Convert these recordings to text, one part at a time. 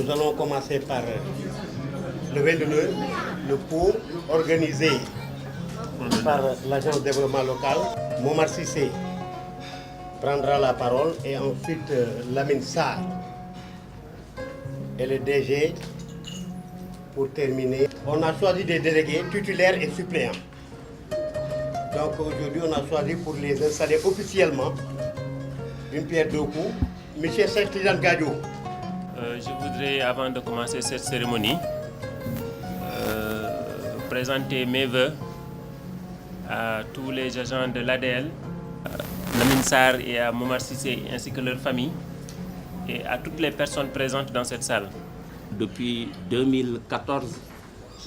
Nous allons commencer par lever le pot organisé par l'Agence de développement local. Momar Cissé prendra la parole et ensuite Lamine Sarr et le DG pour terminer. On a choisi des délégués titulaires et suppléants. Donc aujourd'hui, on a choisi pour les installer officiellement d'une pierre deux coups. Monsieur Cheikh Tidiane Gadio. Je voudrais, avant de commencer cette cérémonie, présenter mes vœux à tous les agents de l'ADL, Lamine Sarr et à Momar Cissé ainsi que leurs familles et à toutes les personnes présentes dans cette salle. Depuis 2014,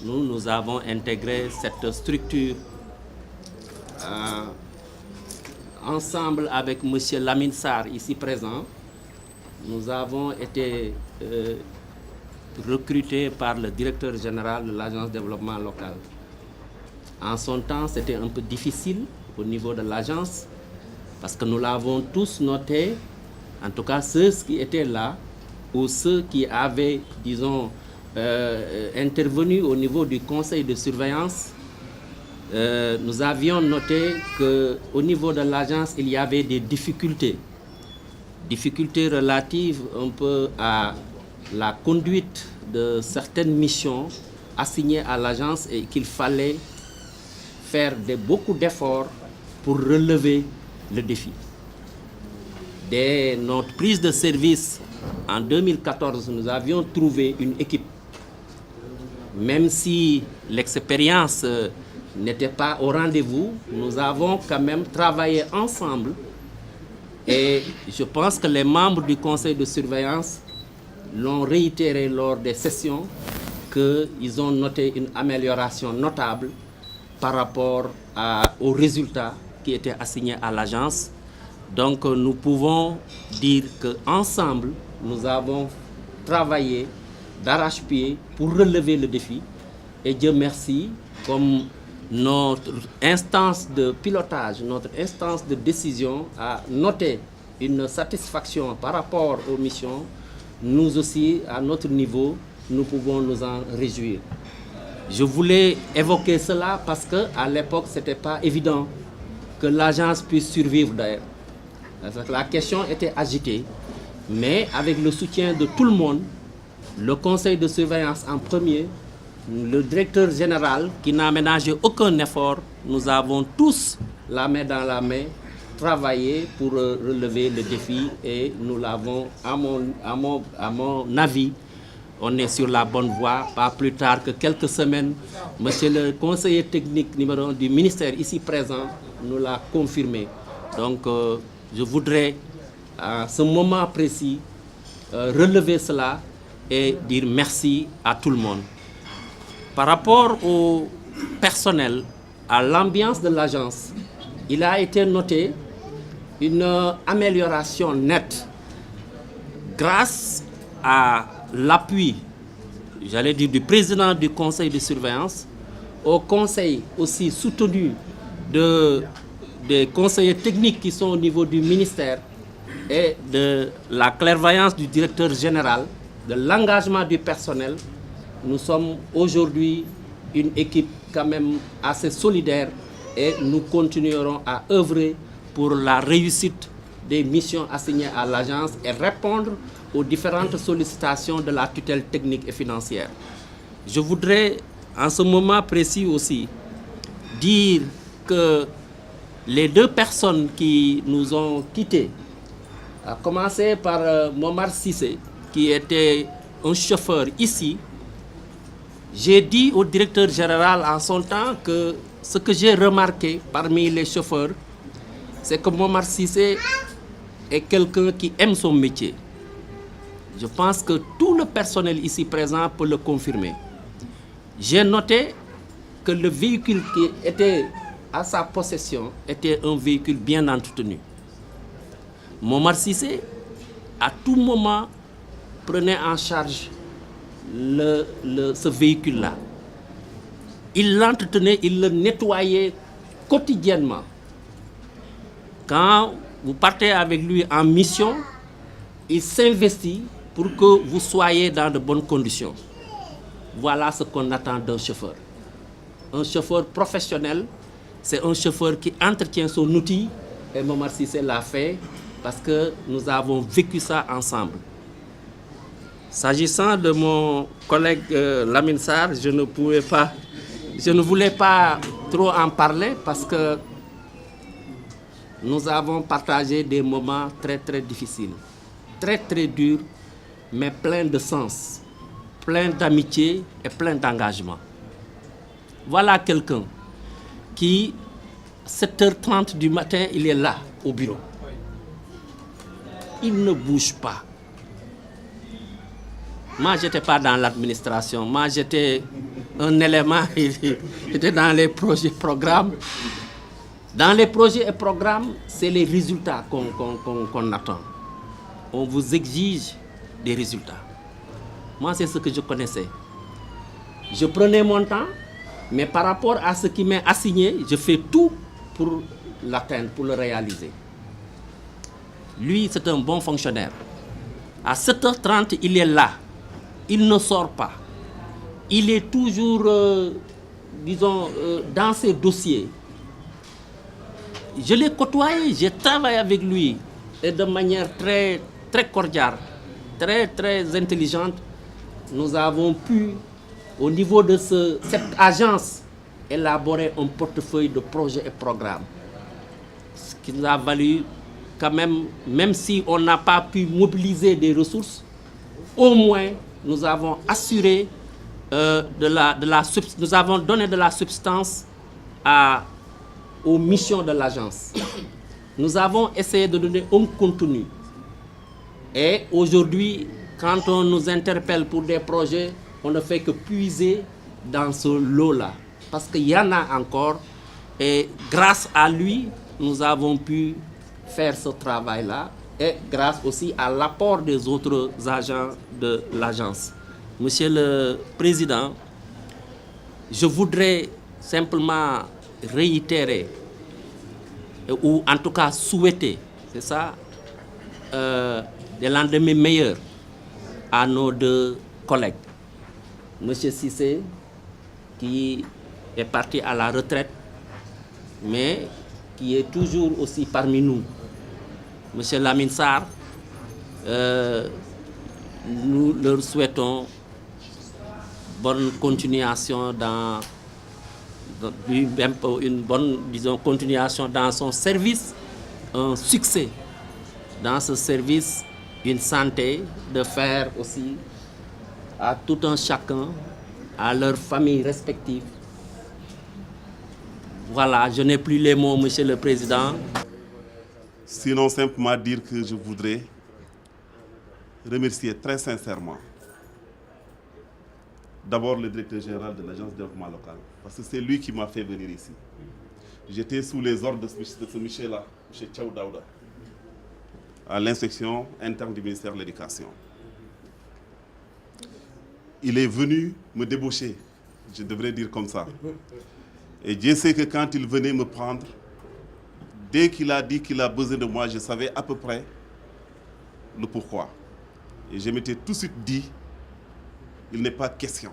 nous avons intégré cette structure ensemble avec M. Lamine Sarr ici présent. Nous avons été recrutés par le directeur général de l'Agence de développement local. En son temps, c'était un peu difficile au niveau de l'agence parce que nous l'avons tous noté, en tout cas ceux qui étaient là ou ceux qui avaient, disons, intervenu au niveau du conseil de surveillance. Nous avions noté qu'au niveau de l'agence, il y avait des difficultés relatives un peu à la conduite de certaines missions assignées à l'agence et qu'il fallait faire beaucoup d'efforts pour relever le défi. Dès notre prise de service en 2014, nous avions trouvé une équipe. Même si l'expérience n'était pas au rendez-vous, nous avons quand même travaillé ensemble et je pense que les membres du conseil de surveillance l'ont réitéré lors des sessions qu'ils ont noté une amélioration notable par rapport aux résultats qui étaient assignés à l'agence. Donc nous pouvons dire qu'ensemble, nous avons travaillé d'arrache-pied pour relever le défi et Dieu merci, comme notre instance de pilotage, notre instance de décision a noté une satisfaction par rapport aux missions, nous aussi, à notre niveau, nous pouvons nous en réjouir. Je voulais évoquer cela parce qu'à l'époque, ce n'était pas évident que l'agence puisse survivre d'ailleurs. La question était agitée, mais avec le soutien de tout le monde, le conseil de surveillance en premier, le directeur général qui n'a ménagé aucun effort, nous avons tous la main dans la main travaillé pour relever le défi et nous l'avons, à mon avis, on est sur la bonne voie. Pas plus tard que quelques semaines, monsieur le conseiller technique numéro 1 du ministère ici présent nous l'a confirmé. Donc je voudrais à ce moment précis relever cela et dire merci à tout le monde. Par rapport au personnel, à l'ambiance de l'agence, il a été noté une amélioration nette grâce à l'appui, j'allais dire, du président du conseil de surveillance, au conseil aussi soutenu des conseillers techniques qui sont au niveau du ministère et de la clairvoyance du directeur général, de l'engagement du personnel. Nous sommes aujourd'hui une équipe quand même assez solidaire et nous continuerons à œuvrer pour la réussite des missions assignées à l'agence et répondre aux différentes sollicitations de la tutelle technique et financière. Je voudrais en ce moment précis aussi dire que les deux personnes qui nous ont quittés, à commencer par Momar Cissé, qui était un chauffeur ici, j'ai dit au directeur général en son temps que ce que j'ai remarqué parmi les chauffeurs, c'est que Momar Cissé est quelqu'un qui aime son métier. Je pense que tout le personnel ici présent peut le confirmer. J'ai noté que le véhicule qui était à sa possession était un véhicule bien entretenu. Momar Cissé, à tout moment, prenait en charge ce véhicule-là. Il l'entretenait, il le nettoyait quotidiennement. Quand vous partez avec lui en mission, il s'investit pour que vous soyez dans de bonnes conditions. Voilà ce qu'on attend d'un chauffeur. Un chauffeur professionnel, c'est un chauffeur qui entretient son outil, et Momar Cissé l'a fait parce que nous avons vécu ça ensemble. S'agissant de mon collègue Lamine Sarr, je ne voulais pas trop en parler parce que nous avons partagé des moments très très difficiles, très très durs, mais pleins de sens, pleins d'amitié et pleins d'engagement. Voilà quelqu'un qui, 7h30 du matin, il est là au bureau. Il ne bouge pas. Moi, je n'étais pas dans l'administration. Moi, j'étais un élément. J'étais dans les projets, programmes. Dans les projets et programmes, c'est les résultats qu'on attend. On vous exige des résultats. Moi, c'est ce que je connaissais. Je prenais mon temps, mais par rapport à ce qui m'est assigné, je fais tout pour l'atteindre, pour le réaliser. Lui, c'est un bon fonctionnaire. À 7h30, il est là. Il ne sort pas. Il est toujours, dans ses dossiers. Je l'ai côtoyé, j'ai travaillé avec lui et de manière très, très cordiale, très, très intelligente. Nous avons pu, au niveau de cette agence, élaborer un portefeuille de projets et programmes. Ce qui nous a valu quand même si on n'a pas pu mobiliser des ressources, au moins nous avons assuré nous avons donné de la substance aux missions de l'agence. Nous avons essayé de donner un contenu. Et aujourd'hui, quand on nous interpelle pour des projets, on ne fait que puiser dans ce lot-là. Parce qu'il y en a encore. Et grâce à lui, nous avons pu faire ce travail-là. Et grâce aussi à l'apport des autres agents de l'agence. Monsieur le Président, je voudrais simplement réitérer, ou en tout cas souhaiter, c'est ça, des lendemains meilleurs à nos deux collègues. Monsieur Cissé, qui est parti à la retraite, mais qui est toujours aussi parmi nous. Monsieur Lamine Sarr, nous leur souhaitons bonne continuation une bonne, continuation dans son service, un succès dans ce service, une santé, de faire aussi à tout un chacun, à leurs familles respectives. Voilà, je n'ai plus les mots, Monsieur le Président. Sinon, simplement dire que je voudrais remercier très sincèrement d'abord le directeur général de l'Agence de développement local, parce que c'est lui qui m'a fait venir ici. J'étais sous les ordres de ce monsieur-là, M. Tchaou Daouda, à l'inspection interne du ministère de l'Éducation. Il est venu me débaucher, je devrais dire comme ça. Et Dieu sait que quand il venait me prendre, dès qu'il a dit qu'il a besoin de moi, je savais à peu près le pourquoi. Et je m'étais tout de suite dit, il n'est pas question.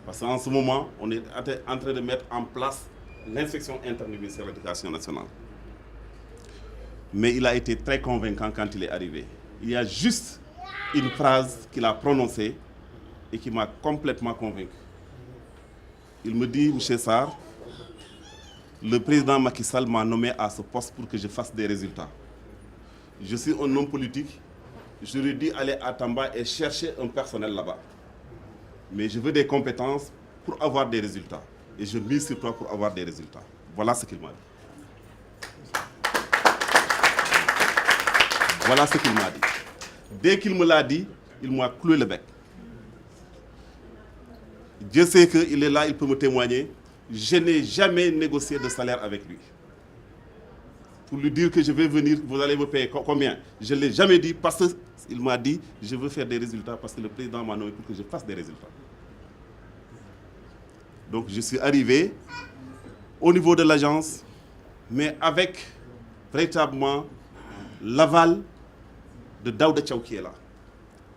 Parce qu'en ce moment, on est en train de mettre en place l'inspection interne du ministère de l'Éducation nationale. Mais il a été très convaincant quand il est arrivé. Il y a juste une phrase qu'il a prononcée et qui m'a complètement convaincu. Il me dit, M. Sarr, le président Macky Sall m'a nommé à ce poste pour que je fasse des résultats. Je suis un homme politique. Je lui ai dit aller à Tamba et chercher un personnel là-bas. Mais je veux des compétences pour avoir des résultats. Et je mise sur toi pour avoir des résultats. Voilà ce qu'il m'a dit. Voilà ce qu'il m'a dit. Dès qu'il me l'a dit, il m'a cloué le bec. Dieu sait qu'il est là, il peut me témoigner. Je n'ai jamais négocié de salaire avec lui. Pour lui dire que je vais venir, vous allez me payer combien? Je ne l'ai jamais dit parce qu'il m'a dit je veux faire des résultats parce que le président m'a nommé pour que je fasse des résultats. Donc je suis arrivé au niveau de l'agence, mais avec véritablement l'aval de Daouda Tchaou qui est là.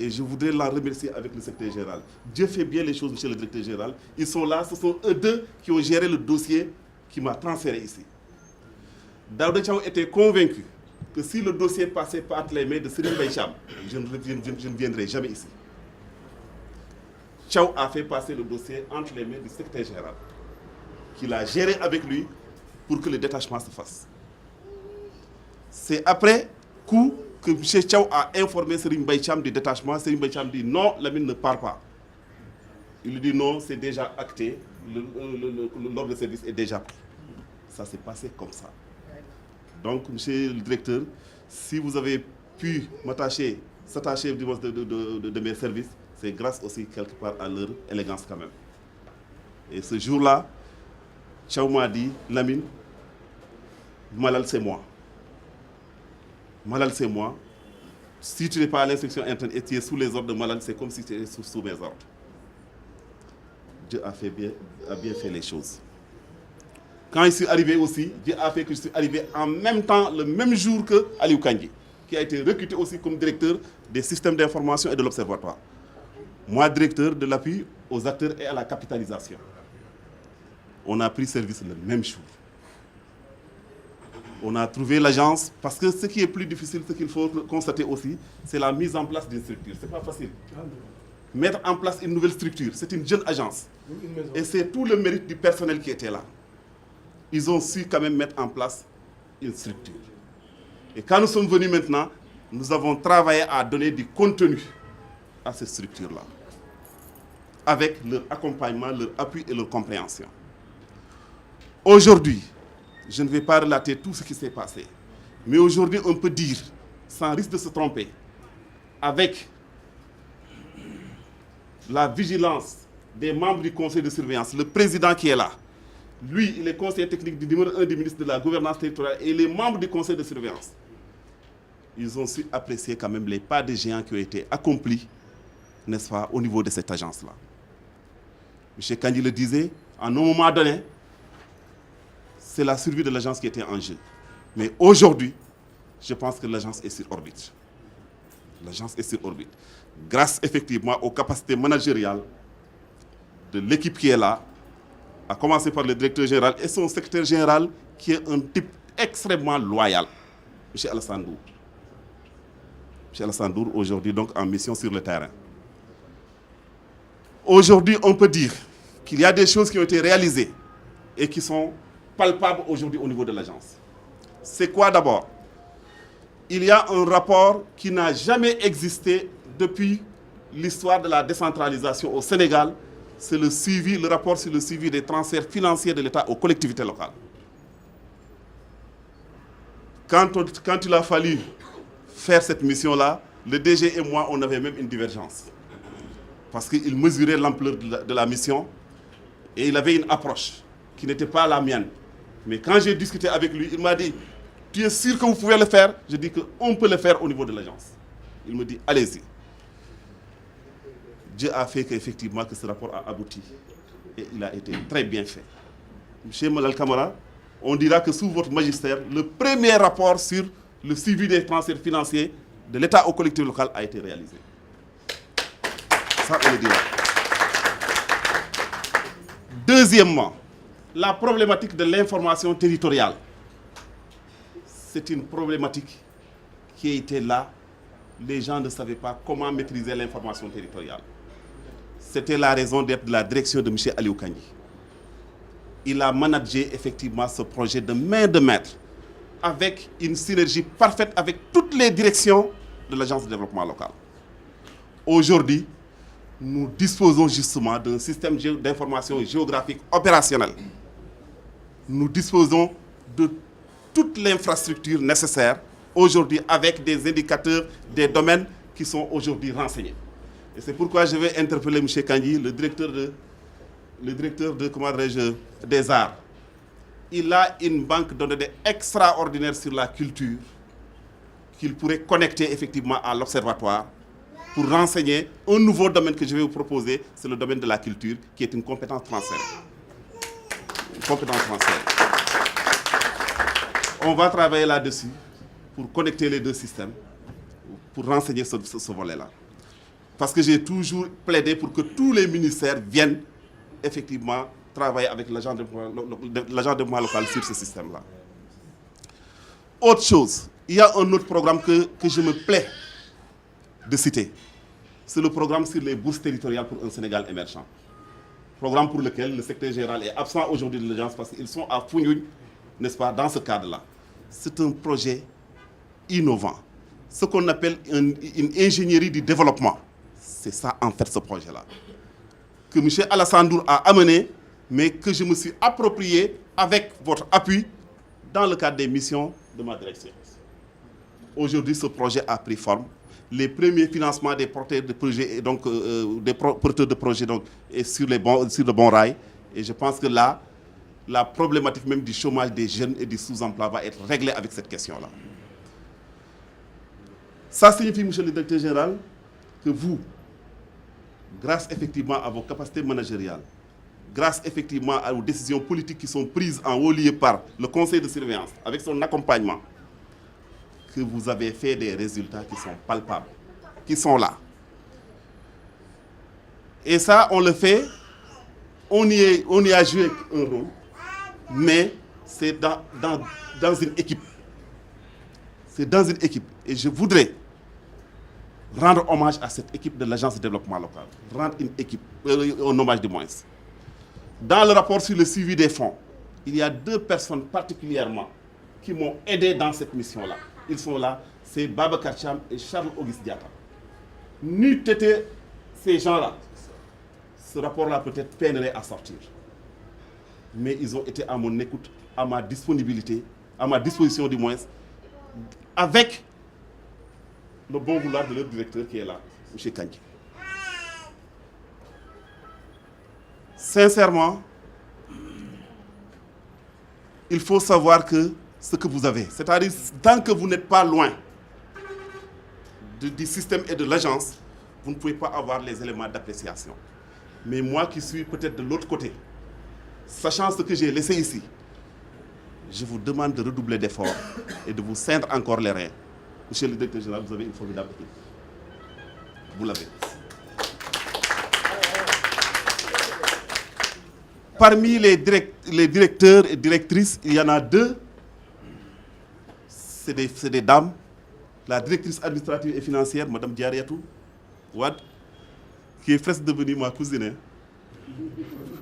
Et je voudrais l'en remercier avec le secrétaire général. Dieu fait bien les choses, monsieur le directeur général. Ils sont là, ce sont eux deux qui ont géré le dossier qui m'a transféré ici. Daouda Thiaw était convaincu que si le dossier passait par les mains de Serigne Mbaye Thiam, je ne viendrai jamais ici. Thiaw a fait passer le dossier entre les mains du secrétaire général, qu'il a géré avec lui pour que le détachement se fasse. C'est après coup que M. Thiaw a informé Serigne Mbaye Thiam du détachement. Serigne Mbaye Thiam dit non, Lamine ne part pas. Il lui dit non, c'est déjà acté, l'ordre de service est déjà pris. Ça s'est passé comme ça. Donc, monsieur le directeur, si vous avez pu s'attacher de mes services, c'est grâce aussi quelque part à leur élégance quand même. Et ce jour-là, Thiaw m'a dit, Lamine, Malal c'est moi. Malal c'est moi. Si tu n'es pas à l'instruction interne et tu es sous les ordres de Malal, c'est comme si tu étais sous mes ordres. Dieu a bien fait les choses. Quand je suis arrivé aussi, Dieu a fait que je suis arrivé en même temps, le même jour que Aliou Kandji, qui a été recruté aussi comme directeur des systèmes d'information et de l'observatoire. Moi, directeur de l'appui aux acteurs et à la capitalisation. On a pris service le même jour. On a trouvé l'agence, parce que ce qui est plus difficile, ce qu'il faut constater aussi, c'est la mise en place d'une structure. Ce n'est pas facile. Mettre en place une nouvelle structure, c'est une jeune agence. Et c'est tout le mérite du personnel qui était là. Ils ont su quand même mettre en place une structure. Et quand nous sommes venus maintenant, nous avons travaillé à donner du contenu à cette structure-là, avec leur accompagnement, leur appui et leur compréhension. Aujourd'hui, je ne vais pas relater tout ce qui s'est passé, mais aujourd'hui, on peut dire, sans risque de se tromper, avec la vigilance des membres du conseil de surveillance, le président qui est là, lui, il est conseiller technique du numéro 1 du ministre de la gouvernance territoriale et les membres du conseil de surveillance. Ils ont su apprécier quand même les pas de géants qui ont été accomplis, n'est-ce pas, au niveau de cette agence-là. M. Kandji le disait, à un moment donné, c'est la survie de l'agence qui était en jeu. Mais aujourd'hui, je pense que l'agence est sur orbite. L'agence est sur orbite. Grâce effectivement aux capacités managériales de l'équipe qui est là, à commencer par le directeur général et son secrétaire général, qui est un type extrêmement loyal, M. Alassane Ndour. M. Alassane Ndour, aujourd'hui donc en mission sur le terrain. Aujourd'hui, on peut dire qu'il y a des choses qui ont été réalisées et qui sont palpables aujourd'hui au niveau de l'agence. C'est quoi d'abord? Il y a un rapport qui n'a jamais existé depuis l'histoire de la décentralisation au Sénégal. C'est le rapport sur le suivi des transferts financiers de l'État aux collectivités locales. Quand il a fallu faire cette mission-là, le DG et moi, on avait même une divergence. Parce qu'il mesurait l'ampleur de la mission et il avait une approche qui n'était pas la mienne. Mais quand j'ai discuté avec lui, il m'a dit, tu es sûr que vous pouvez le faire? Je dis qu'on peut le faire au niveau de l'agence. Il me dit, allez-y. Dieu a fait qu'effectivement que ce rapport a abouti. Et il a été très bien fait. Monsieur Malal Camara, on dira que sous votre magistère, le premier rapport sur le suivi des transferts financiers de l'État aux collectivités locales a été réalisé. Ça, on le dira. Deuxièmement, la problématique de l'information territoriale. C'est une problématique qui était là. Les gens ne savaient pas comment maîtriser l'information territoriale. C'était la raison d'être de la direction de M. Aliou Kandji. Il a managé effectivement ce projet de main de maître avec une synergie parfaite avec toutes les directions de l'Agence de développement local. Aujourd'hui, nous disposons justement d'un système d'information géographique opérationnel. Nous disposons de toute l'infrastructure nécessaire aujourd'hui avec des indicateurs, des domaines qui sont aujourd'hui renseignés. Et c'est pourquoi je vais interpeller M. Kandji, le directeur des arts. Il a une banque de données extraordinaire sur la culture qu'il pourrait connecter effectivement à l'observatoire pour renseigner un nouveau domaine que je vais vous proposer, c'est le domaine de la culture, qui est une compétence transférée. Une compétence transférée. On va travailler là-dessus pour connecter les deux systèmes, pour renseigner ce volet-là. Parce que j'ai toujours plaidé pour que tous les ministères viennent effectivement travailler avec l'agent de développement local sur ce système-là. Autre chose, il y a un autre programme que je me plais de citer. C'est le programme sur les bourses territoriales pour un Sénégal émergent. Programme pour lequel le secrétaire général est absent aujourd'hui de l'agence parce qu'ils sont à Founioune, n'est-ce pas, dans ce cadre-là. C'est un projet innovant. Ce qu'on appelle une ingénierie du développement. C'est ça en fait ce projet-là. Que M. Alassane Ndour a amené, mais que je me suis approprié avec votre appui dans le cadre des missions de ma direction. Aujourd'hui, ce projet a pris forme. Les premiers financements des porteurs de projets, donc des porteurs de projets, donc, est sur le bon rail. Et je pense que là, la problématique même du chômage des jeunes et du sous-emploi va être réglée avec cette question-là. Ça signifie, monsieur le directeur général, que vous, grâce effectivement à vos capacités managériales, grâce effectivement aux décisions politiques qui sont prises en haut lieu par le conseil de surveillance, avec son accompagnement, que vous avez fait des résultats qui sont palpables, qui sont là. Et ça, on le fait, on y a joué un rôle, mais c'est dans une équipe. C'est dans une équipe. Et je voudrais rendre hommage à cette équipe de l'Agence de développement local. Rendre une équipe, un hommage du moins. Dans le rapport sur le suivi des fonds, il y a 2 personnes particulièrement qui m'ont aidé dans cette mission-là. Ils sont là, c'est Babacar Cham et Charles-Auguste Diatta. N'eût été ces gens-là, ce rapport-là peut-être peinerait à sortir. Mais ils ont été à mon écoute, à ma disponibilité, à ma disposition du moins, avec le bon vouloir de leur directeur qui est là, M. Kandji. Sincèrement, il faut savoir que ce que vous avez, c'est-à-dire tant que vous n'êtes pas loin du système et de l'agence, vous ne pouvez pas avoir les éléments d'appréciation. Mais moi qui suis peut-être de l'autre côté, sachant ce que j'ai laissé ici, je vous demande de redoubler d'efforts et de vous ceindre encore les reins. Monsieur le directeur général, vous avez une formidable équipe. Vous l'avez. Parmi les directeurs et directrices, il y en a 2. C'est des dames. La directrice administrative et financière, Mme Diariatou Wad, qui est presque devenue ma cousine.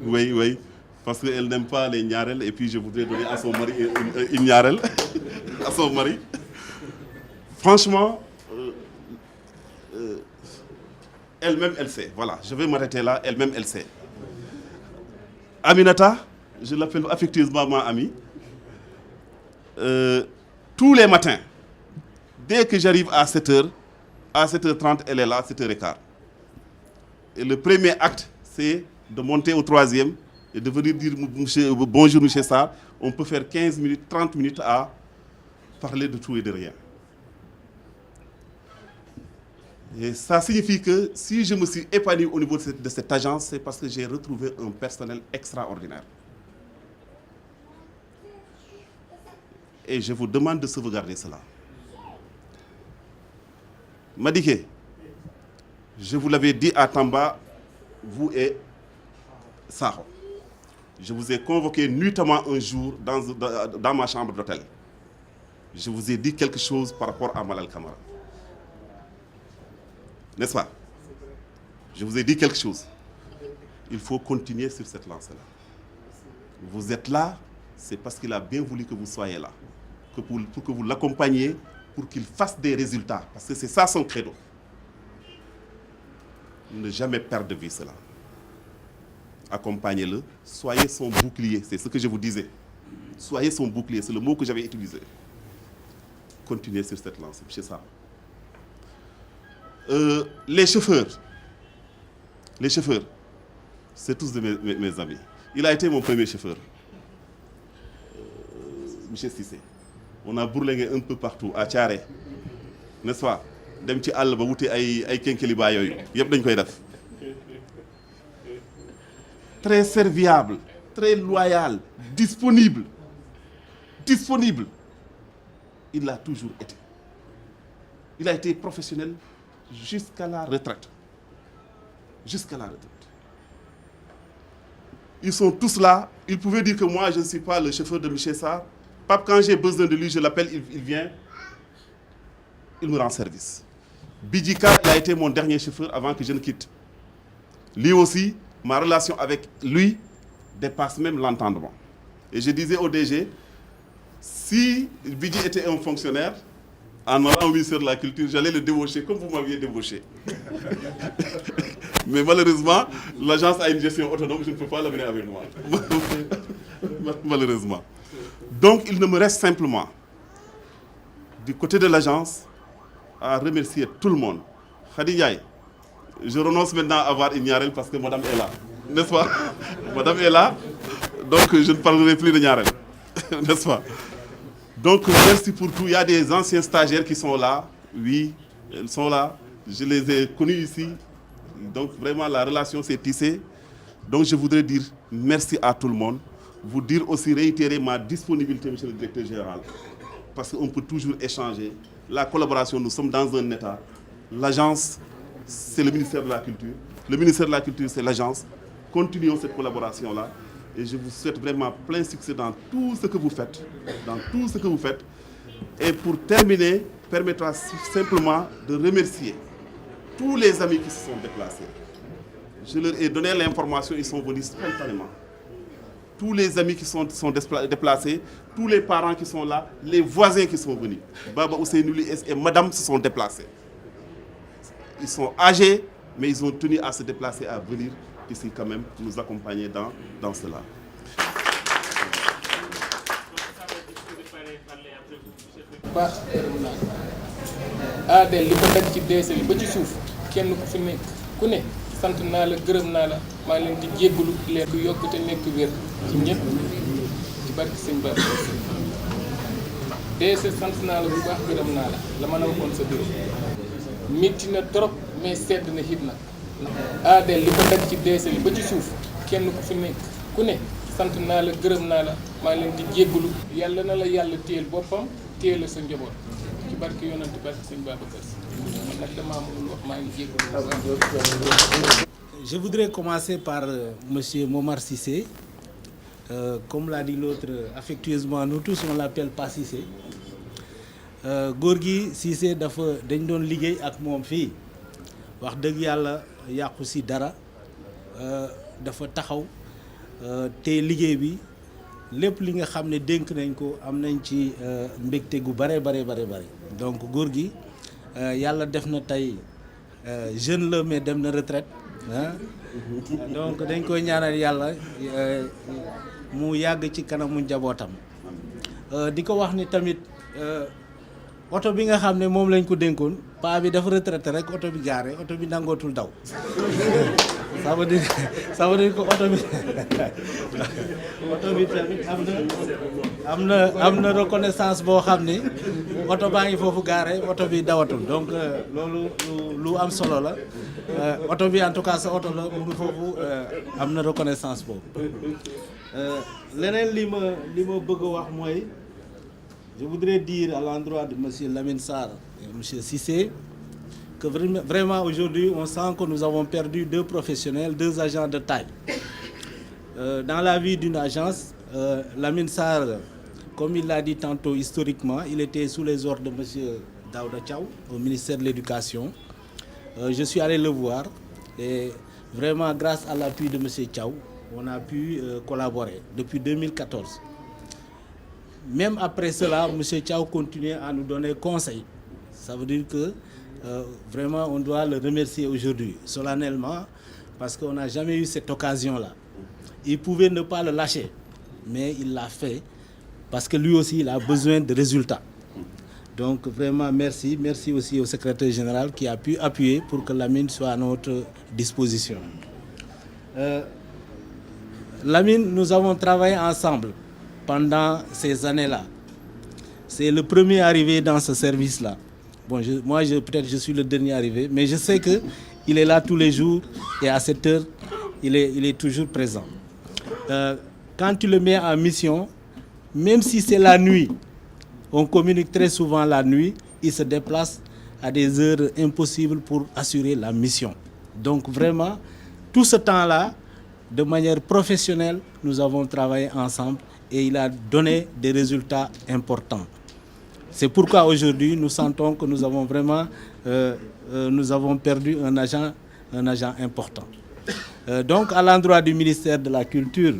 Oui, oui. Parce qu'elle n'aime pas les Nyarel. Et puis je voudrais donner à son mari une Nyarel. À son mari. Franchement, elle-même, elle sait. Voilà, je vais m'arrêter là. Elle-même, elle sait. Aminata, je l'appelle affectueusement ma amie. Tous les matins, dès que j'arrive à 7h, à 7h30, elle est là, à 7h15. Et le premier acte, c'est de monter au 3e et de venir dire bonjour, M. Sarr. On peut faire 15 minutes, 30 minutes à parler de tout et de rien. Et ça signifie que si je me suis épanoui au niveau de cette agence, c'est parce que j'ai retrouvé un personnel extraordinaire. Et je vous demande de sauvegarder cela. Madiké, je vous l'avais dit à Tamba, vous et Saho. Je vous ai convoqué nuitamment un jour dans ma chambre d'hôtel. Je vous ai dit quelque chose par rapport à Malal Camara. N'est-ce pas? Je vous ai dit quelque chose. Il faut continuer sur cette lancée-là. Vous êtes là, c'est parce qu'il a bien voulu que vous soyez là. Pour que vous l'accompagniez, pour qu'il fasse des résultats. Parce que c'est ça son credo. Ne jamais perdre de vue cela. Accompagnez-le, soyez son bouclier. C'est ce que je vous disais. Soyez son bouclier, c'est le mot que j'avais utilisé. Continuez sur cette lancée, c'est ça. Les chauffeurs, c'est tous de mes amis. Il a été mon premier chauffeur, M. Sissé. On a bourlingué un peu partout, à Thiaré, n'est-ce pas? Dem ci àll ba wuti ay kenkeliba yooyu yëpp dañ koy def. Très serviable, très loyal, disponible. Il l'a toujours été. Il a été professionnel jusqu'à la retraite. jusqu'à la retraite. Ils sont tous là. Ils pouvaient dire que moi, je ne suis pas le chauffeur de Michel Sarr. Pape, quand j'ai besoin de lui, je l'appelle, il vient, il me rend service. Bidjika, il a été mon dernier chauffeur avant que je ne quitte. Lui aussi, ma relation avec lui dépasse même l'entendement. Et je disais au DG, si Bidji était un fonctionnaire, en allant au ministère de la Culture, j'allais le débaucher comme vous m'aviez débauché. Mais malheureusement, l'agence a une gestion autonome, je ne peux pas l'amener avec moi. Malheureusement. Donc, il ne me reste simplement, du côté de l'agence, à remercier tout le monde. Khady Ndiaye, je renonce maintenant à avoir une Niarel parce que madame est là. N'est-ce pas? Madame est là, donc je ne parlerai plus de Niarel. N'est-ce pas? Donc, merci pour tout. Il y a des anciens stagiaires qui sont là. Oui, ils sont là. Je les ai connus ici. Donc, vraiment, la relation s'est tissée. Donc, je voudrais dire merci à tout le monde. Vous dire aussi, réitérer ma disponibilité, monsieur le directeur général. Parce qu'on peut toujours échanger. La collaboration, nous sommes dans un état. L'agence, c'est le ministère de la Culture. Le ministère de la Culture, c'est l'agence. Continuons cette collaboration-là. Et je vous souhaite vraiment plein succès dans tout ce que vous faites. Dans tout ce que vous faites. Et pour terminer, permettez-moi simplement de remercier tous les amis qui se sont déplacés. Je leur ai donné l'information, ils sont venus spontanément. Tous les amis qui sont déplacés, tous les parents qui sont là, les voisins qui sont venus. Baba Ousseynouli et madame se sont déplacés. Ils sont âgés, mais ils ont tenu à se déplacer, à venir ici quand même, nous accompagner dans cela. Adel li ko daj ci deese bi ba ci suuf kenn ku fi nekk ku ne sant naa la gërëm naa la maa ngi leen di jéggalu leen ku yokk te nekk wér ci ñëpp ci barke sëñ Ba deese sant naa la bu baax gërëm naa la ma la waxoon sa biir métti na trop mais sedd na hit na Adel li ko daj ci deese bi ba ci suuf kenn ku fi nekk ku ne sant naa la gërëm naa la maa ngi leen di jéggalu yàlla na la yàlla téyel boppam téyel sa njaboot ci barke yonent barke sëñ Babacar man nag damaa mënul wax maa ngi jéggalu. Je voudrais commencer par monsieur Momar Cissé. Comme l'a dit l'autre, affectueusement, nous tous on l'appelle pas Cissé. Gorgui Cissé dafa dañ doon liggéey ak moom fii wax dëgg yàlla yàqu si dara dafa taxaw te liggéey bi lépp li nga xam ne dénk nañ ko am nañ ci mbégte gu bare donc Gorgui yàlla def na tey jeune la mais dem na retraite ah donc dañ koy ñaanal yàlla mu yàgg ci kanamu njabootam di ko wax ni tamit oto bi nga xam ne moom lañ ko dénkoon paa bi dafa retraité rek oto bi gaare oto bi nangootul daw ça veut dire que oto bi tamit am na reconnaissance boo xam ni oto baa ngi foofu gaare oto bi dawatul donc loolu lu am solo la oto bi en tout cas sa oto la mu ngi foofu am na reconnaissance boobu leneen li ma bëgg a wax mooy je voudrais dire à l'endroit de monsieur Lamine Sarr et monsieur Cissé que vraiment aujourd'hui on sent que nous avons perdu deux professionnels, deux agents de taille. Dans la vie d'une agence, Lamine Sarr, comme il l'a dit tantôt historiquement, il était sous les ordres de monsieur Daouda Thiaw au ministère de l'Éducation. Je suis allé le voir et vraiment grâce à l'appui de monsieur Thiaw, on a pu collaborer depuis 2014. Même après cela, monsieur Thiaw continuait à nous donner conseil. Ça veut dire que vraiment on doit le remercier aujourd'hui solennellement parce qu'on n'a jamais eu cette occasion-là. Il pouvait ne pas le lâcher, mais il l'a fait parce que lui aussi il a besoin de résultats. Donc vraiment merci aussi au secrétaire général qui a pu appuyer pour que Lamine soit à notre disposition. Lamine, nous avons travaillé ensemble pendant ces années-là. C'est le premier arrivé dans ce service-là. Bon, peut-être je suis le dernier arrivé, mais je sais qu'il est là tous les jours et à cette heure, il est toujours présent. Quand tu le mets en mission, même si c'est la nuit, on communique très souvent la nuit, il se déplace à des heures impossibles pour assurer la mission. Donc vraiment, tout ce temps-là, de manière professionnelle, nous avons travaillé ensemble et il a donné des résultats importants. C'est pourquoi aujourd'hui, nous sentons que nous avons vraiment nous avons perdu un agent important. Donc, à l'endroit du ministère de la Culture,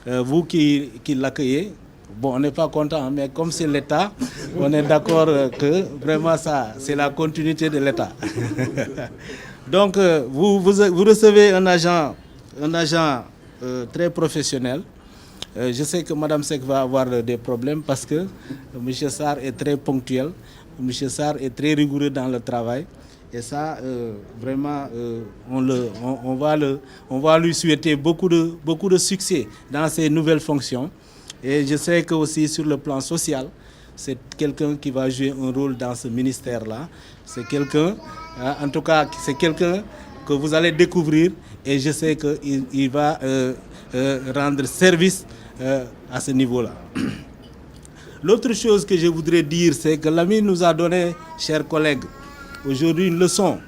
vous qui l'accueillez, bon, on n'est pas content, mais comme c'est l'État, on est d'accord que vraiment ça, c'est la continuité de l'État. Donc, vous recevez un agent très professionnel. Je sais que Mme Seck va avoir des problèmes parce que M. Sarr est très ponctuel, M. Sarr est très rigoureux dans le travail. Et ça, vraiment, on va lui souhaiter beaucoup de succès dans ses nouvelles fonctions. Et je sais que aussi sur le plan social, c'est quelqu'un qui va jouer un rôle dans ce ministère-là. C'est quelqu'un, en tout cas, c'est quelqu'un que vous allez découvrir et je sais qu'il va rendre service à ce niveau-là. L'autre chose que je voudrais dire, c'est que Lamine nous a donné, chers collègues, aujourd'hui une leçon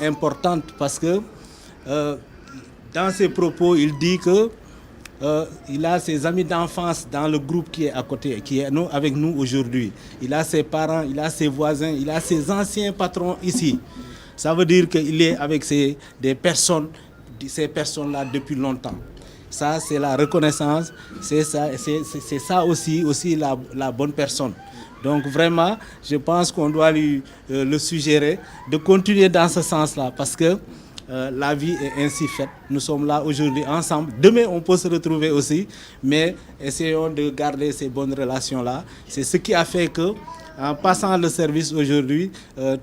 importante parce que dans ses propos, il dit que il a ses amis d'enfance dans le groupe qui est à côté, qui est avec nous aujourd'hui. Il a ses parents, il a ses voisins, il a ses anciens patrons ici. Ça veut dire qu'il est avec ces personnes-là depuis longtemps. Ça, c'est la reconnaissance, c'est ça aussi la bonne personne. Donc vraiment, je pense qu'on doit lui le suggérer de continuer dans ce sens-là parce que la vie est ainsi faite. Nous sommes là aujourd'hui ensemble. Demain, on peut se retrouver aussi, mais essayons de garder ces bonnes relations-là. C'est ce qui a fait que, en passant le service aujourd'hui,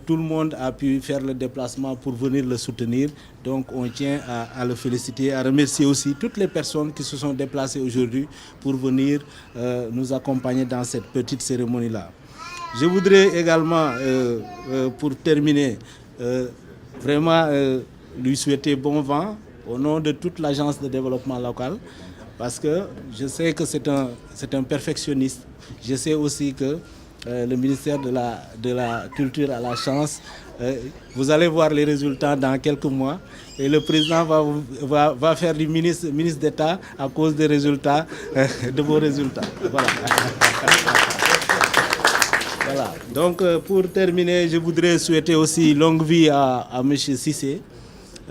tout le monde a pu faire le déplacement pour venir le soutenir. Donc on tient à le féliciter, à remercier aussi toutes les personnes qui se sont déplacées aujourd'hui pour venir nous accompagner dans cette petite cérémonie-là. Je voudrais également, pour terminer, vraiment lui souhaiter bon vent au nom de toute l'agence de développement local parce que je sais que c'est un perfectionniste. Je sais aussi que le ministère de la Culture a la chance. Vous allez voir les résultats dans quelques mois et le président va faire du ministre d'État à cause des résultats, de vos résultats. Voilà. Voilà. Donc pour terminer, je voudrais souhaiter aussi longue vie à M. Cissé.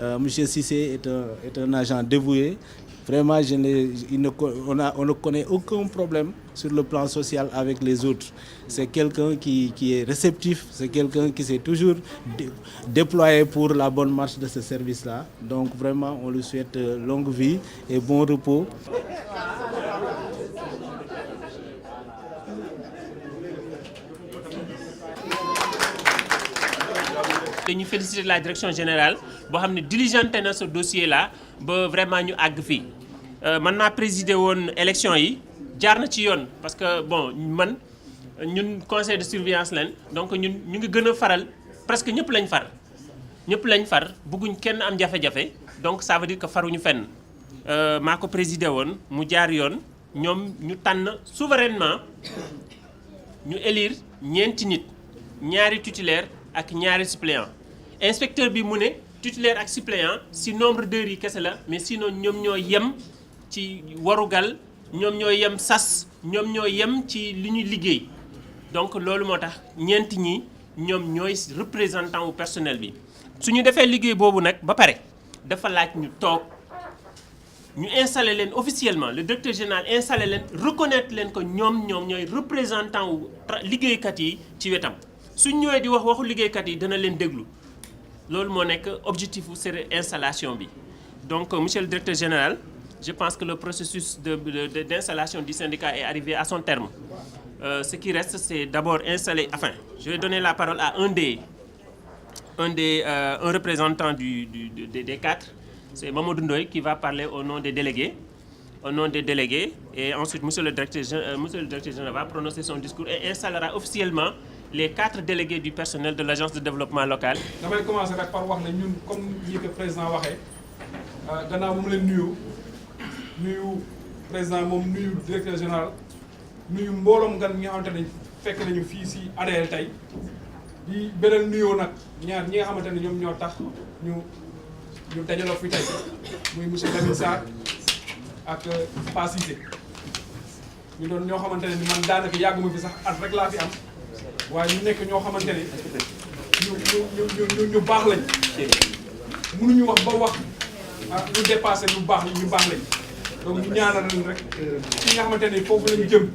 M. Cissé est un agent dévoué. Vraiment, on ne connaît aucun problème sur le plan social avec les autres. C'est quelqu'un qui est réceptif, c'est quelqu'un qui s'est toujours déployé pour la bonne marche de ce service-là. Donc vraiment, on lui souhaite longue vie et bon repos. Nous féliciter la direction générale boo xam ne diligenté na ce dossier là ba vraiment ñu àgg fii man maa présidé woon élection yi jaar na ci yoon parce que bon ñun conseil de surveillance leen donc ñun ñu ngi gën a faral presque ñëpp lañ far bëgguñ kenn am jafe-jafe donc ça veut dire que faruñu fenn maa ko présidé woon mu jaar yoon ñoom ñu tànn souverainement ñu élire ñeenti nit ñaari titulaire ak ñaari suppléant inspecteur bi mu ne titulaire ak suppléant si nombre d'heures yi kese la mais sinon ñoom ñoo yem ci warugal ñoom ñoo yem sas ñoom ñoo yem ci li ñuy liggéey donc loolu moo tax ñeenti ñi ñoom ñooy représentant wu personnel bi su ñu defee liggéey boobu nag ba pare dafa laaj ñu toog ñu installé leen officiellement le directeur général installé leen reconnaître leen que ñoom ñooy représentant wu liggéeykat yi ci wetam suñ ñëwee di waxu liggéeykat yi dana leen déglu loolu moo nekk objectif u cette installation bi donc monsieur le directeur général je pense que le processus d'installation du syndicat est arrivé à son terme ce qui reste c'est d'abord installer je vais donner la parole à un représentant des quatre c'est Mamadou Ndoye qui va parler au nom des délégués et ensuite monsieur le directeur général va prononcer son discours et installera officiellement les 4 délégués du personnel de l'agence de développement local. damay commencer rek par wax ne ñun comme ni ko président waxee gannaaw moom leen nuyu président moom nuyu directeur général nuyu mbooloom gan ñi nga xamante ne fekk nañu fii si ADL tey di beral nuyoo nag ñaar ñi nga xamante ne ñoom ñoo tax ñu dajaloo fi tey muy monsieur Lamine Sarr ak Pa Cissé ñu doon ñoo xamante ne ni man daanaka yàgguma fi sax at rek laa fi am waaye ñu nekk ñoo xamante ne ñu baax lañ mënuñu wax ba wax lu dépassé lu baax lañ donc ñu ñaanal leen rek ki nga xamante ne foofu lañu jëm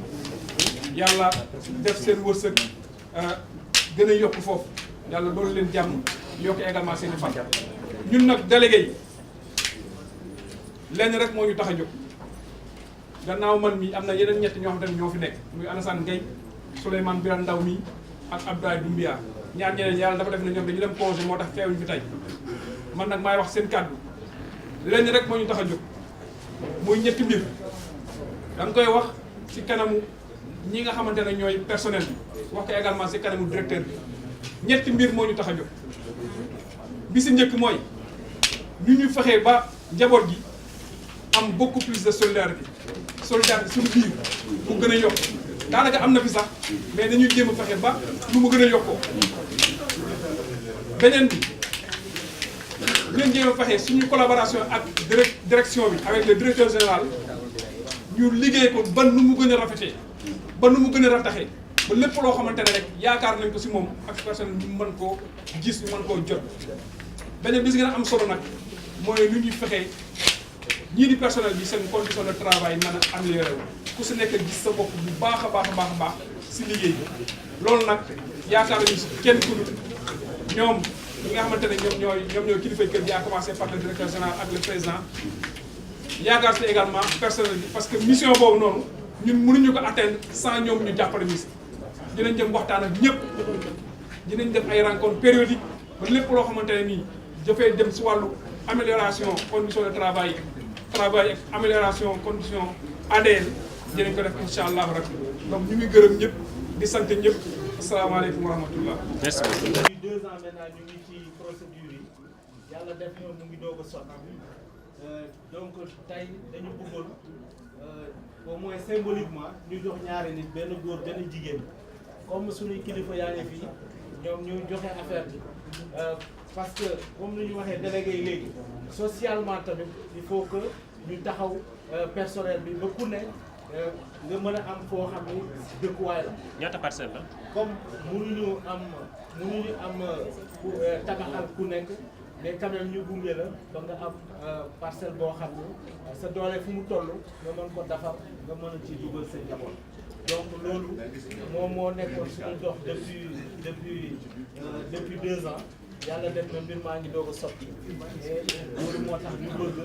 yàlla def seen wërsëg gën a yokk foofu yàlla doolu leen jàmm yokk également seen i fan ñun nag délégué yi lenn rek moo ñu tax a jóg gannaaw man mi am na yeneen ñett ñoo xamante ne ñoo fi nekk muy Alassane Gueye Souleymane Birane Ndaw mi ak Abdoulaye Doumbia ñaar ñeneen yàlla dafa def na ñoom dañu dem congé moo tax teewuñu fi tey man nag maay wax seen kàddu lenn rek moo ñu tax a jóg muy ñetti mbir da nga koy wax ci kanamu ñi nga xamante ne ñooy personnel bi wax ko également ci kanamu directeur bi ñetti mbir moo ñu tax a jóg bi ci njëkk mooy ñu fexee ba njaboot gi am beaucoup plus de solidarité suñu biir mu gën a yokk daanaka am na fi sax mais dañuy jéem a fexe ba lu mu gën a yokkoo beneen bi dinañ jéem a fexe suñu collaboration ak direction bi avec le directeur général ñu liggéey ko ba nu mu gën a rafetee ba nu mu gën a rataxee ba lépp loo xamante ne rek yaakaar nañ ko si moom ak personne ñu mën koo gis ñu mën koo jot beneen bi si gën a am solo nag mooy lu ñuy fexee ñii di personnel bi seen condition de travail mën a amélioré wu ku si nekk gis sa bopp bu baax a baax si liggéey bi loolu nag yaakaar nañu si kenn ku dul ñoom ñi nga xamante ne ñoom ñooy kilifa kër gi à commencer par le directeur général ak le président yaakaar si également personnel bi parce que mission boobu noonu ñun mënuñu ko atteindre sans ñoom ñu jàppale ñu si dinañ dem waxtaan ak ñëpp dinañ def ay rencontres périodiques ba lépp loo xamante ne nii dafay dem si wàllu amélioration condition de travail ak amélioration condition ADN dinañ ko def incha allah rek donc ñu ngi gërëm ñëpp di sant ñëpp asalaamaaleykum wa rahmatullah. merci beaucoup. depuis 2 ans maintenant ñu ngi ci procédure yi yàlla def na mu ngi doog a sotti donc tey dañu bëggoon au moins symboliquement ñu jox ñaari nit benn góor benn jigéen comme suñuy kilifa yaa ngi fii ñoom ñu joxe affaire bi parce que comme ni ñu waxee délégué yi léegi socialement tamit il faut que ñu taxaw personnel bi ba ku ne nga mën a am foo xam ni dëkkuwaay la. ñaata parcelle la. comme mënuñu am tabaxal ku nekk mais quand même ñu gunge la ba nga am parcelle boo xam ni sa doole fu mu toll nga mën ko defar nga mën a ci dugal sa njaboot. donc loolu moom moo nekkoon suñu dox depuis 2 ans yàlla def na mbir maa ngi doog a sotti et loolu moo tax ñu bëgg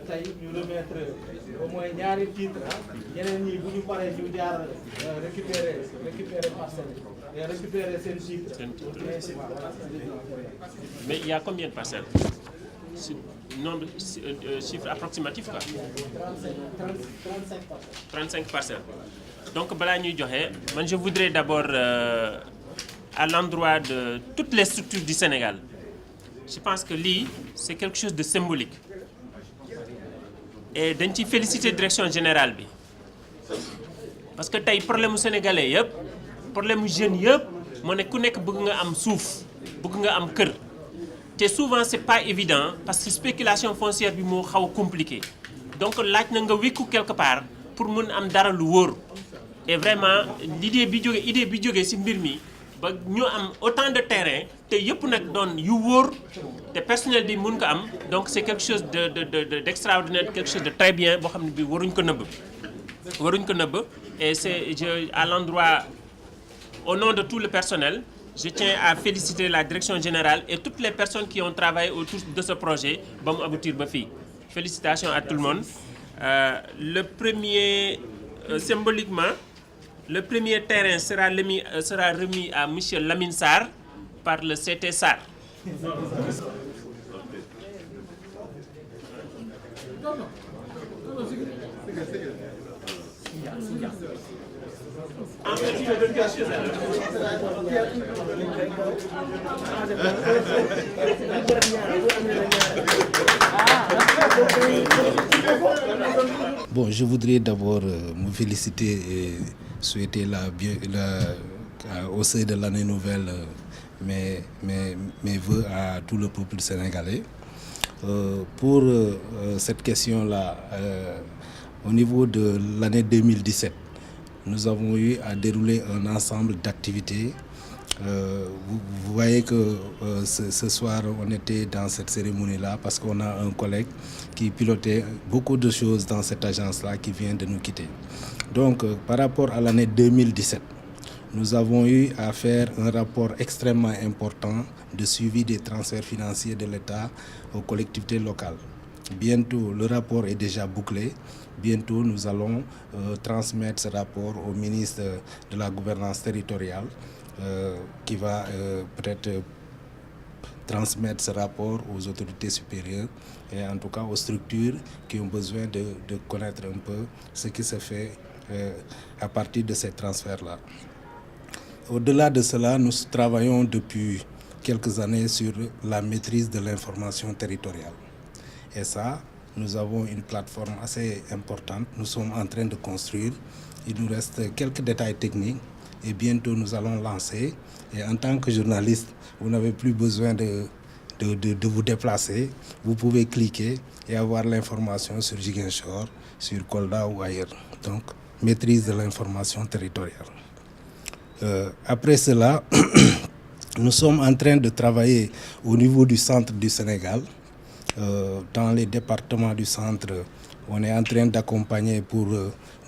tey ñu remettre au moins ñaari titre ñeneen ñi bu ñu paree ñu jaar récupérer parcelle et récupérer seen titre. Mais il y a combien de parcelles? Nombre, chiffre approximatif quoi. 35 parcelles. Donc balaa ñuy joxe man je voudrais d'abord à l'endroit de toutes les structures du Sénégal, je pense que lii c'est quelque chose de symbolique et dañ ci féliciter direction générale bi parce que tey problème mu sénégalais yëpp problème mu jeunes yëpp moo ne ku nekk bëgg nga am suuf bëgg nga am kër te souvent c'est pas évident parce que spéculation foncière bi moo xaw a compliqué donc laaj na nga wékku quelque part pour mun am dara lu wóor et vraiment idée bi jógee ci mbir mi ba ñu am autant de terrain te yëpp nag doon yu wóor te personnel bi mun ko am donc c'est quelque chose d'extraordinaire, quelque chose de très bien boo xam ne bi waruñ ko nëbb et c'est à l'endroit au nom de tout le personnel je tiens à féliciter la direction générale et toutes les personnes qui ont travaillé autour de ce projet ba mu aboutir ba fii félicitations à tout le monde. Le premier symboliquement le premier terrain sera remis à monsieur Lamine Sarr par le CT Sarr. Bon, je voudrais d'abord me féliciter et souhaiter au sein de l'année nouvelle mes vœux à tout le peuple sénégalais. Pour cette question-là, au niveau de l'année 2017, nous avons eu à dérouler un ensemble d'activités. Vous voyez que ce soir, on était dans cette cérémonie-là parce qu'on a un collègue qui pilotait beaucoup de choses dans cette agence-là qui vient de nous quitter. Donc, par rapport à l'année 2017, nous avons eu à faire un rapport extrêmement important de suivi des transferts financiers de l'État aux collectivités locales. Bientôt, le rapport est déjà bouclé. Bientôt, nous allons transmettre ce rapport au ministre de la Gouvernance territoriale qui va peut-être transmettre ce rapport aux autorités supérieures et en tout cas aux structures qui ont besoin de connaître un peu ce qui se fait à partir de ces transferts-là. Au-delà de cela, nous travaillons depuis quelques années sur la maîtrise de l'information territoriale. Et ça, nous avons une plateforme assez importante. Nous sommes en train de construire. Il nous reste quelques détails techniques et bientôt nous allons lancer. Et en tant que journaliste, vous n'avez plus besoin de vous déplacer. Vous pouvez cliquer et avoir l'information sur Ziguinchor, sur Kolda ou ailleurs. Donc, maîtrise de l'information territoriale. Après cela, nous sommes en train de travailler au niveau du centre du Sénégal. Dans les départements du centre, on est en train d'accompagner pour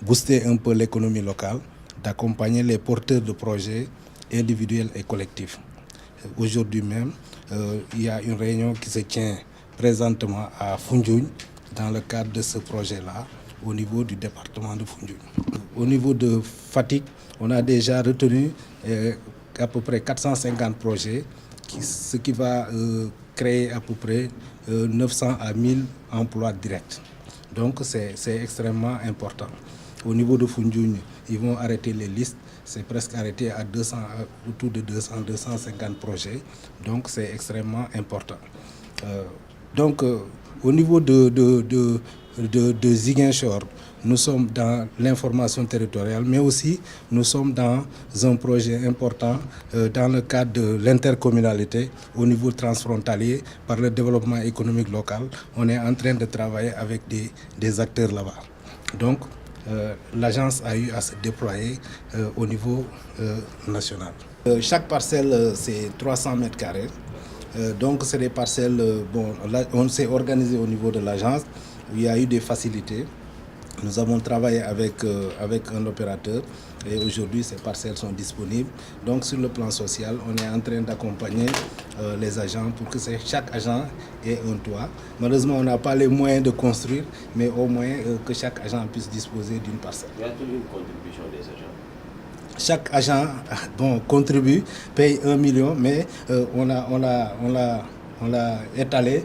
booster un peu l'économie locale, d'accompagner les porteurs de projets individuels et collectifs. Aujourd'hui même, il y a une réunion qui se tient présentement à Foundiougne dans le cadre de ce projet-là, au niveau du département de Foundiougne. Au niveau de Fatick, on a déjà retenu à peu près 450 projets, ce qui va créer à peu près 900 à 1000 emplois directs. Donc c'est extrêmement important. Au niveau de Foundiougne, ils vont arrêter les listes. C'est presque arrêté à 200, autour de 200-250 projets. Donc c'est extrêmement important. Au niveau de Ziguinchor, nous sommes dans l'information territoriale, mais aussi nous sommes dans un projet important dans le cadre de l'intercommunalité au niveau transfrontalier par le développement économique local. On est en train de travailler avec des acteurs là-bas. Donc, l'agence a eu à se déployer au niveau national. Chaque parcelle, c'est 300 mètres carrés. Donc, c'est des parcelles, on s'est organisé au niveau de l'agence où il y a eu des facilités. Nous avons travaillé avec un opérateur et aujourd'hui ces parcelles sont disponibles. Donc sur le plan social, on est en train d'accompagner les agents pour que chaque agent ait un toit. Malheureusement, on n'a pas les moyens de construire, mais au moins que chaque agent puisse disposer d'une parcelle. Y a-t-il une contribution des agents? Chaque agent contribue, paye 1 million, mais on l'a étalé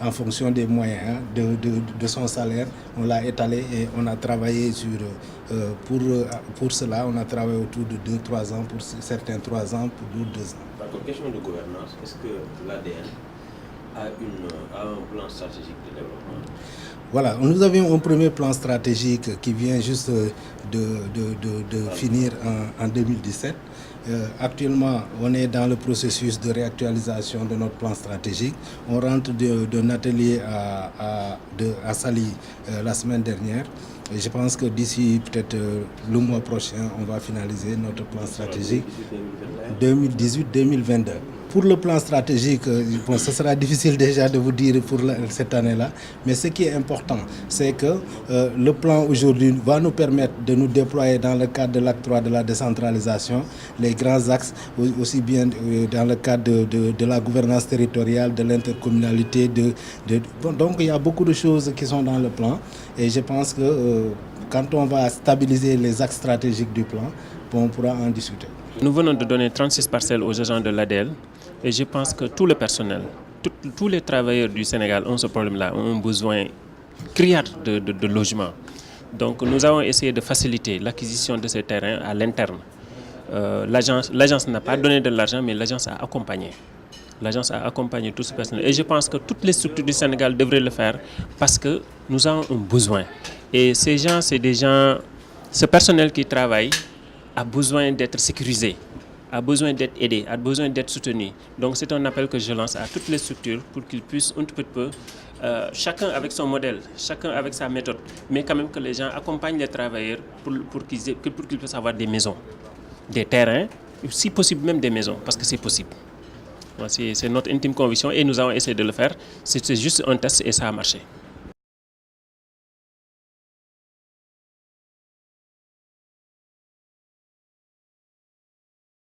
en fonction des moyens de son salaire. On l'a étalé et on a travaillé pour cela, on a travaillé autour de 2-3 ans, pour certains 3 ans, pour d'autres 2 ans. Par contre, question de gouvernance, est-ce que l'ADN a un plan stratégique de développement? Voilà, nous avions un premier plan stratégique qui vient juste de finir en 2017. Actuellement, on est dans le processus de réactualisation de notre plan stratégique. On rentre d'un atelier à Saly la semaine dernière. Et je pense que d'ici peut-être le mois prochain, on va finaliser notre plan stratégique 2018-2022. Pour le plan stratégique, ce sera difficile déjà de vous dire pour cette année-là, mais ce qui est important, c'est que le plan aujourd'hui va nous permettre de nous déployer dans le cadre de l'acte 3 de la décentralisation, les grands axes, aussi bien dans le cadre de la gouvernance territoriale, de l'intercommunalité. Donc il y a beaucoup de choses qui sont dans le plan et je pense que quand on va stabiliser les axes stratégiques du plan, on pourra en discuter. Nous venons de donner 36 parcelles aux agents de l'ADL et je pense que tout le personnel, tous les travailleurs du Sénégal ont ce problème-là, ont un besoin criard de logement. Donc nous avons essayé de faciliter l'acquisition de ces terrains à l'interne. L'agence n'a pas donné de l'argent, mais l'agence a accompagné. L'agence a accompagné tout ce personnel. Et je pense que toutes les structures du Sénégal devraient le faire parce que nous avons un besoin. Et ces gens, c'est des gens, ce personnel qui travaille a besoin d'être sécurisé. a besoin d'être aidé, a besoin d'être soutenu. Donc c'est un appel que je lance à toutes les structures pour qu'ils puissent un petit peu, chacun avec son modèle, chacun avec sa méthode, mais quand même que les gens accompagnent les travailleurs pour qu'ils puissent avoir des maisons, des terrains, si possible même des maisons, parce que c'est possible. C'est notre intime conviction et nous avons essayé de le faire. C'est juste un test et ça a marché.